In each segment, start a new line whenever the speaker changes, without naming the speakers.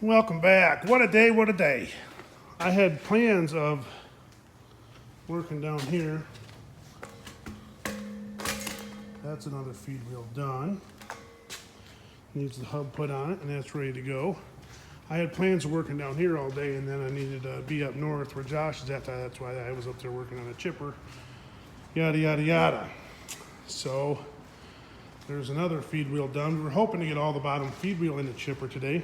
Welcome back. What a day, what a day. I had plans of working down here. That's another feed wheel done. Needs the hub put on it, and that's ready to go. I had plans of working down here all day, and then I needed to be up north where Josh is at. That's why I was up there working on a chipper. Yada, yada, yada. So there's another feed wheel done. We were hoping to get all the bottom feed wheel in the chipper today.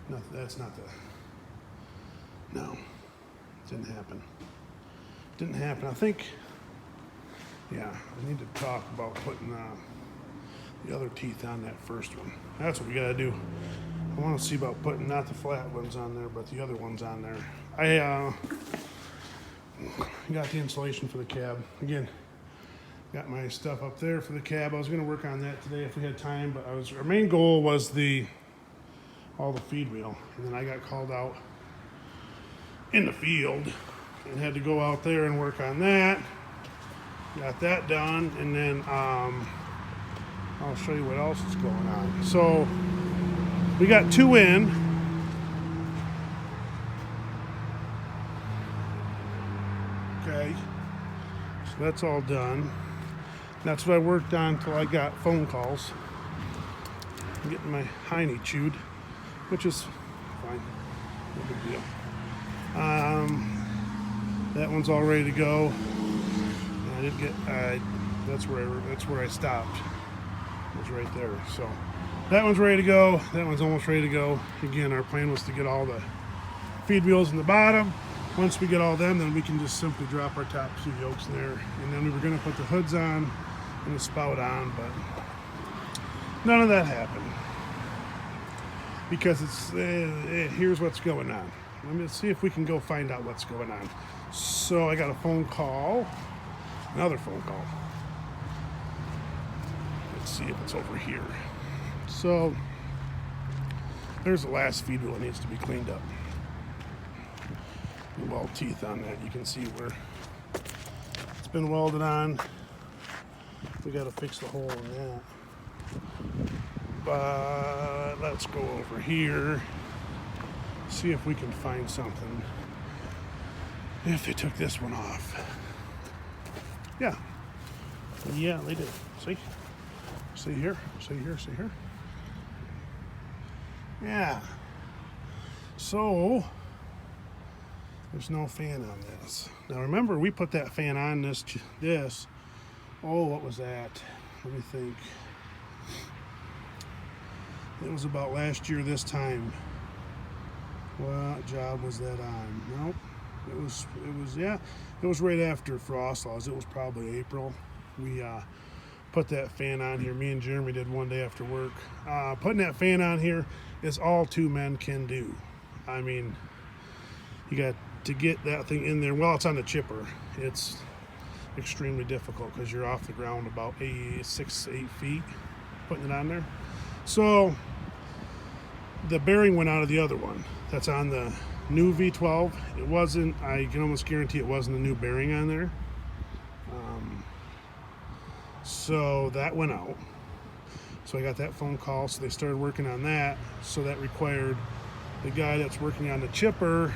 No, that's not the... No, didn't happen. Didn't happen. I think, yeah, I need to talk about putting the other teeth on that first one. That's what we gotta do. I want to see about putting not the flat ones on there, but the other ones on there. I got the insulation for the cab. Again, got my stuff up there for the cab. I was gonna work on that today if we had time, but our main goal was all the feed wheel, and then I got called out in the field and had to go out there and work on that. Got that done, and then I'll show you what else is going on. So we got two in. Okay, so that's all done. That's what I worked on until I got phone calls. I'm getting my hiney chewed, which is fine, no big deal. That one's all ready to go. I did get, that's where I stopped. It was right there. So that one's ready to go. That one's almost ready to go. Again, our plan was to get all the feed wheels in the bottom. Once we get all them, then we can just simply drop our top two yokes in there. And then we were gonna put the hoods on and the spout on, but none of that happened. Because it's here's what's going on. Let me see if we can go find out what's going on. So I got a phone call, another phone call. Let's see if it's over here. So there's the last feed wheel that needs to be cleaned up. The weld teeth on that, you can see where it's been welded on. We got to fix the hole in that. But let's go over here, see if we can find something. If they took this one off. Yeah, they did. See here, see here, see here. Yeah. So there's no fan on this. Now remember, we put that fan on this. Oh, what was that? Let me think. It was about last year this time. What job was that on? Nope. It was right after frost laws. It was probably April. We put that fan on here. Me and Jeremy did one day after work. Putting that fan on here is all two men can do. I mean, you got to get that thing in there. Well, it's on the chipper. It's extremely difficult because you're off the ground about 6 to 8 feet putting it on there. So the bearing went out of the other one. That's on the new V12. It wasn't, I can almost guarantee it wasn't a new bearing on there. So that went out. So I got that phone call, so they started working on that. So that required the guy that's working on the chipper,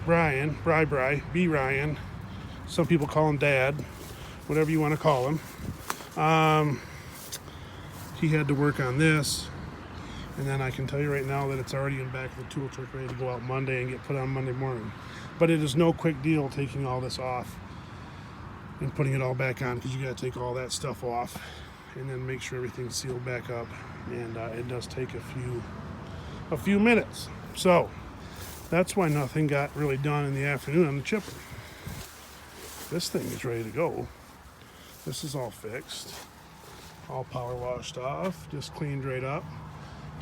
Brian, B. Ryan. Some people call him Dad, whatever you want to call him. He had to work on this, and then I can tell you right now that it's already in back of the tool truck ready to go out Monday and get put on Monday morning. But it is no quick deal taking all this off and putting it all back on, because you got to take all that stuff off and then make sure everything's sealed back up, and it does take a few minutes. So that's why nothing got really done in the afternoon on the chipper. This thing is ready to go. This is all fixed. All power washed off, just cleaned right up,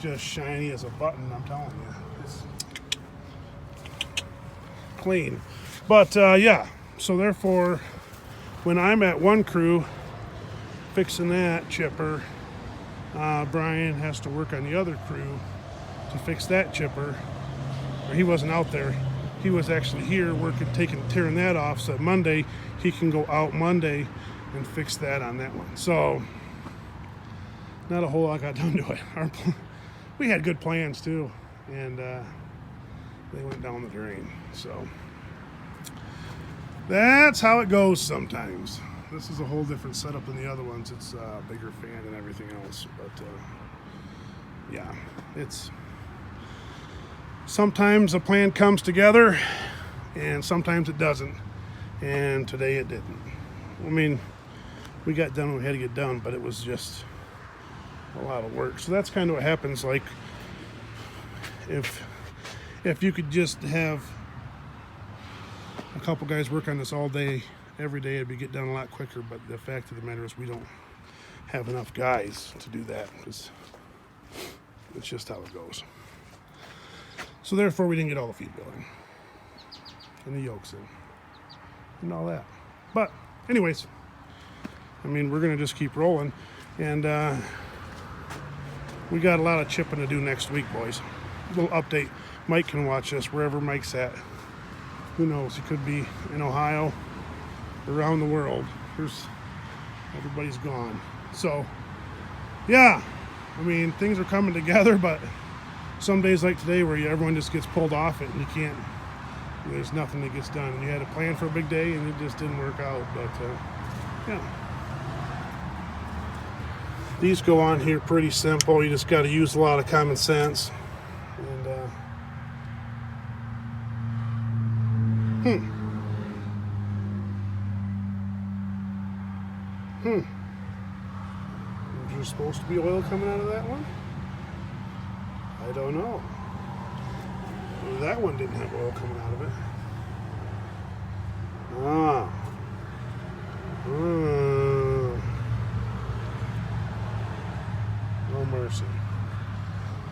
just shiny as a button, I'm telling you. It's clean. But yeah, so therefore, when I'm at one crew fixing that chipper, Brian has to work on the other crew to fix that chipper. Or he wasn't out there. He was actually here working, tearing that off, so Monday he can go out Monday and fix that on that one. So not a whole lot got done to it. we had good plans too, and they went down the drain. So that's how it goes sometimes. This is a whole different setup than the other ones. It's a bigger fan and everything else, but yeah, it's sometimes a plan comes together and sometimes it doesn't, and today it didn't. I mean, we got done what we had to get done, but it was just a lot of work. So that's kind of what happens. Like if you could just have a couple guys work on this all day, every day, it'd be get done a lot quicker. But the fact of the matter is we don't have enough guys to do that, because it's just how it goes. So therefore we didn't get all the feed building and the yolks in and all that. But anyways, I mean, we're gonna just keep rolling, and we got a lot of chipping to do next week, boys. A little update. Mike can watch this wherever Mike's at. Who knows? He could be in Ohio, around the world. Everybody's gone. So yeah, I mean, things are coming together, but some days like today where everyone just gets pulled off it and you can't, there's nothing that gets done. And you had a plan for a big day and it just didn't work out. But yeah, these go on here pretty simple. You just got to use a lot of common sense. And is there supposed to be oil coming out of that one? I don't know. Well, that one didn't have oil coming out of it. No mercy.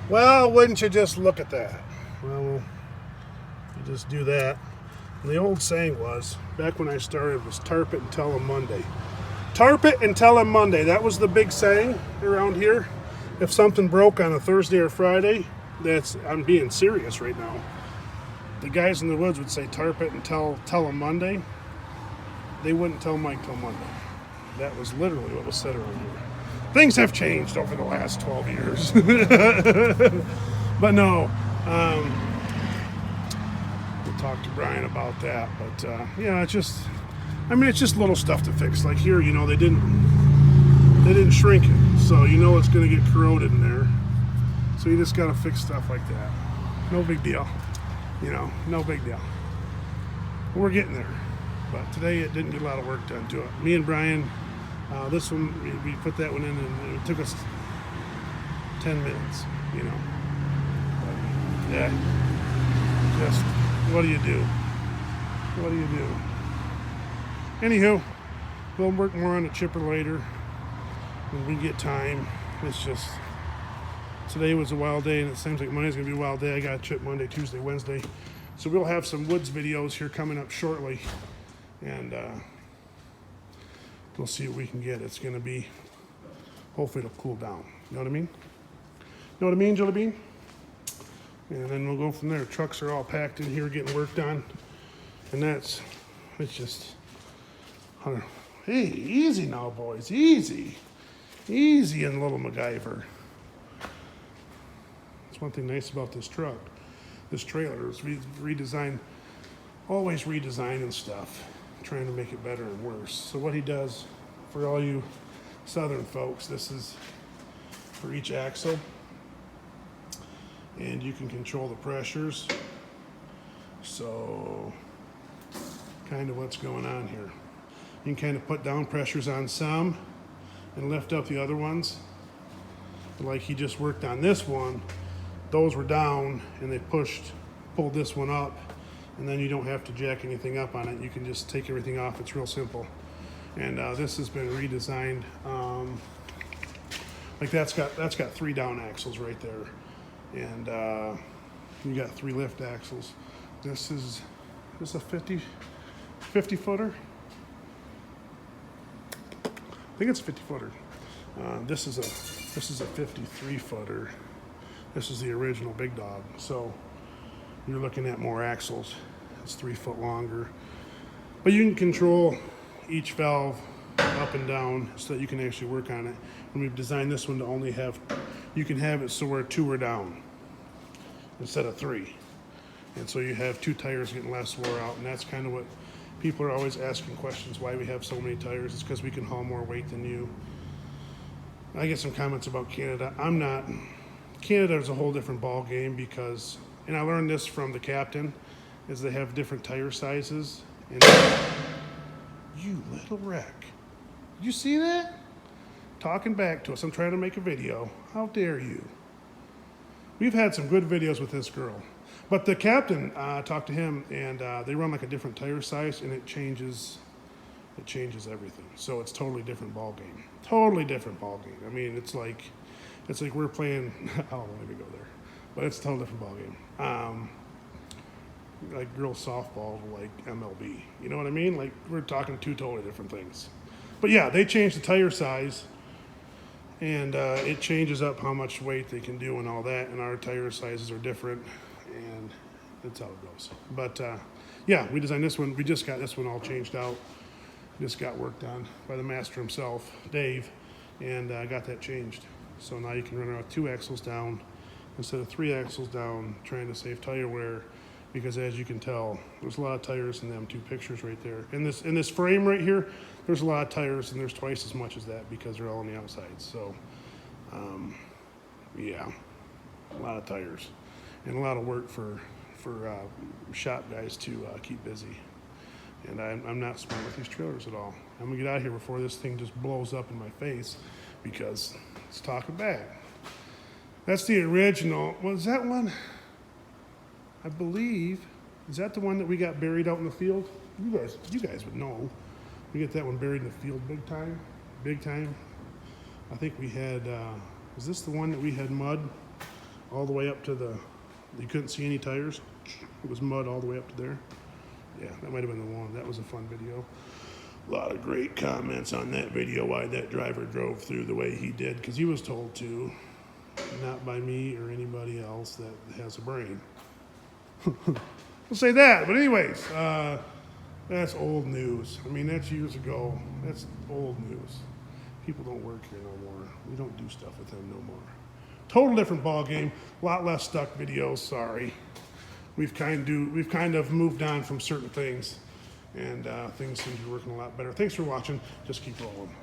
Well, wouldn't you just look at that? Well, you just do that. And the old saying was, back when I started, was tarp it and tell them Monday. Tarp it and tell them Monday. That was the big saying around here. If something broke on a Thursday or Friday, I'm being serious right now. The guys in the woods would say tarp it and tell them Monday. They wouldn't tell Mike till Monday. That was literally what was said around here. Things have changed over the last 12 years. But no, we'll talk to Brian about that. But yeah, it's just little stuff to fix. Like here, you know, they didn't shrink it, so you know it's going to get corroded in there. So you just got to fix stuff like that. No big deal, you know, no big deal. We're getting there. But today it didn't get a lot of work done to it. Me and Brian, this one, we put that one in and it took us 10 minutes, you know. But, yeah, just, what do you do? What do you do? Anywho, we'll work more on the chipper later when we get time. It's just, today was a wild day, and it seems like Monday's gonna be a wild day. I got a chip Monday, Tuesday, Wednesday. So we'll have some woods videos here coming up shortly, and we'll see what we can get. It's gonna be, hopefully it'll cool down. You know what I mean? Know what I mean, Jelly Bean? And then we'll go from there. Trucks are all packed in here getting work done, and it's just, hey, easy now, boys, easy in little MacGyver. That's one thing nice about this truck. This trailer is redesigned, always redesigning stuff, trying to make it better and worse. So what he does, for all you southern folks, this is for each axle, and you can control the pressures. So kind of what's going on here. You can kind of put down pressures on some and lift up the other ones. Like he just worked on this one, those were down and they pulled this one up, and then you don't have to jack anything up on it. You can just take everything off. It's real simple. And this has been redesigned. Like that's got 3 down axles right there, and you got 3 lift axles. This is a 50 footer. I think it's a 50 footer. This is a 53 footer. This is the original big dog. So you're looking at more axles. It's 3 foot longer, but you can control each valve up and down so that you can actually work on it. And we've designed this one to only have, you can have it so where 2 are down instead of 3. And so you have 2 tires getting less wore out, and that's kind of what people are always asking questions, why we have so many tires. It's because we can haul more weight than you. I get some comments about Canada. I'm not. Canada is a whole different ball game because, and I learned this from the captain, is they have different tire sizes. And you little wreck. Did you see that? Talking back to us. I'm trying to make a video. How dare you? We've had some good videos with this girl. But the captain, talked to him, and they run like a different tire size, and it changes everything. So it's totally different ball game. Totally different ball game. I mean, it's like we're playing. I don't want to go there, but it's a totally different ball game. Like girls softball to like MLB. You know what I mean? Like we're talking 2 totally different things. But yeah, they changed the tire size, and it changes up how much weight they can do and all that. And our tire sizes are different, and that's how it goes. But yeah, we designed this one. We just got this one all changed out. Just got worked on by the master himself, Dave, and got that changed. So now you can run around with 2 axles down instead of 3 axles down, trying to save tire wear. Because as you can tell, there's a lot of tires in them 2 pictures right there. In this frame right here, there's a lot of tires, and there's twice as much as that because they're all on the outside. So, yeah, a lot of tires and a lot of work for shop guys to keep busy. And I'm not smart with these trailers at all. I'm gonna get out of here before this thing just blows up in my face because it's talking back. That's the original. Was that one? I believe, is that the one that we got buried out in the field? You guys would know. We get that one buried in the field big time. Big time. I think we had, is this the one that we had mud all the way up to you couldn't see any tires? It was mud all the way up to there. Yeah, that might have been the one. That was a fun video. A lot of great comments on that video, why that driver drove through the way he did, because he was told to, not by me or anybody else that has a brain. We'll say that, but anyways, that's old news. I mean, that's years ago. That's old news. People don't work here no more. We don't do stuff with them no more. Total different ball game. A lot less stuck videos. Sorry. We've kind of moved on from certain things, and things seem to be working a lot better. Thanks for watching. Just keep rolling.